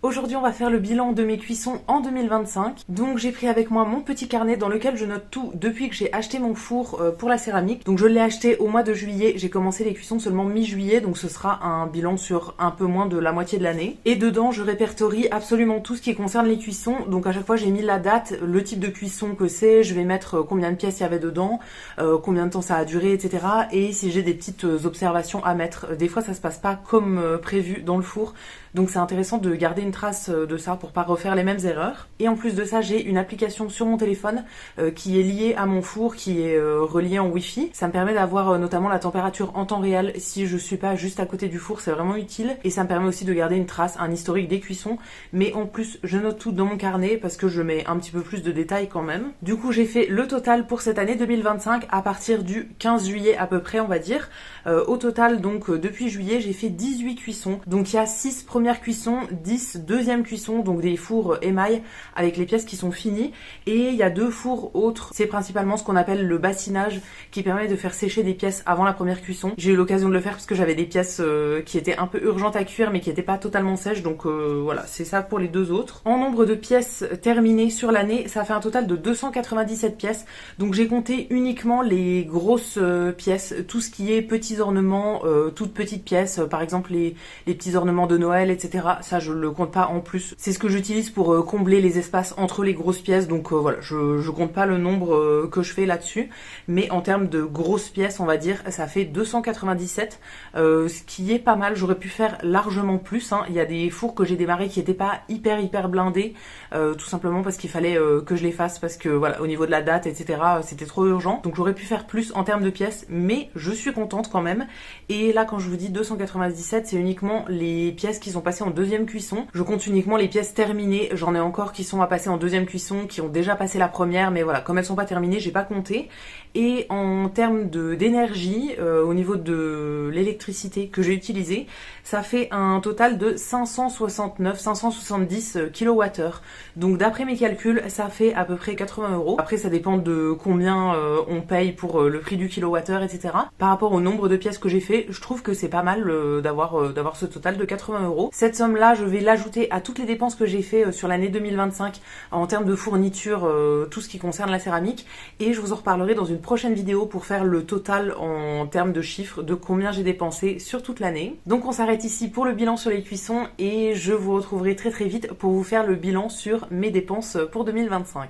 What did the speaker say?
Aujourd'hui, on va faire le bilan de mes cuissons en 2025. Donc, j'ai pris avec moi mon petit carnet dans lequel je note tout depuis que j'ai acheté mon four pour la céramique. Donc, je l'ai acheté au mois de juillet. J'ai commencé les cuissons seulement mi-juillet, donc ce sera un bilan sur un peu moins de la moitié de l'année. Et dedans, je répertorie absolument tout ce qui concerne les cuissons. Donc, à chaque fois, j'ai mis la date, le type de cuisson que c'est, je vais mettre combien de pièces il y avait dedans, combien de temps ça a duré, etc. Et si j'ai des petites observations à mettre. Des fois, ça se passe pas comme prévu dans le four. Donc c'est intéressant de garder une trace de ça pour pas refaire les mêmes erreurs. Et en plus de ça, j'ai une application sur mon téléphone qui est liée à mon four, qui est reliée en Wi-Fi. Ça me permet d'avoir notamment la température en temps réel si je suis pas juste à côté du four, c'est vraiment utile. Et ça me permet aussi de garder une trace, un historique des cuissons. Mais en plus, je note tout dans mon carnet parce que je mets un petit peu plus de détails quand même. Du coup, j'ai fait le total pour cette année 2025 à partir du 15 juillet à peu près, on va dire. Au total, donc depuis juillet, j'ai fait 18 cuissons. Donc il y a 6 première cuisson, 10 deuxième cuisson, donc des fours émail avec les pièces qui sont finies. Et il y a 2 fours autres. C'est principalement ce qu'on appelle le bassinage qui permet de faire sécher des pièces avant la première cuisson. J'ai eu l'occasion de le faire parce que j'avais des pièces qui étaient un peu urgentes à cuire mais qui n'étaient pas totalement sèches. Donc voilà, c'est ça pour les 2 autres. En nombre de pièces terminées sur l'année, ça fait un total de 297 pièces. Donc j'ai compté uniquement les grosses pièces, tout ce qui est petits ornements, toutes petites pièces, par exemple les petits ornements de Noël, etc. Ça, je le compte pas en plus. C'est ce que j'utilise pour combler les espaces entre les grosses pièces. Donc voilà, je compte pas le nombre que je fais là-dessus. Mais en termes de grosses pièces, on va dire, ça fait 297, ce qui est pas mal. J'aurais pu faire largement plus. Hein. Il y a des fours que j'ai démarrés qui étaient pas hyper blindés, tout simplement parce qu'il fallait que je les fasse parce que voilà, au niveau de la date, etc. C'était trop urgent. Donc j'aurais pu faire plus en termes de pièces, mais je suis contente quand même. Et là, quand je vous dis 297, c'est uniquement les pièces qui sont passées en deuxième cuisson. Je compte uniquement les pièces terminées. J'en ai encore qui sont à passer en deuxième cuisson, qui ont déjà passé la première, mais voilà, comme elles sont pas terminées, j'ai pas compté. Et en termes d'énergie, au niveau de l'électricité que j'ai utilisée, ça fait un total de 570 kWh. Donc d'après mes calculs, ça fait à peu près 80 euros. Après, ça dépend de combien on paye pour le prix du kilowattheure, etc. Par rapport au nombre de pièces que j'ai fait, je trouve que c'est pas mal d'avoir ce total de 80 euros. Cette somme-là, je vais l'ajouter à toutes les dépenses que j'ai fait sur l'année 2025 en termes de fourniture, tout ce qui concerne la céramique. Et je vous en reparlerai dans une prochaine vidéo pour faire le total en termes de chiffres de combien j'ai dépensé sur toute l'année. Donc on s'arrête ici pour le bilan sur les cuissons et je vous retrouverai très vite pour vous faire le bilan sur mes dépenses pour 2025.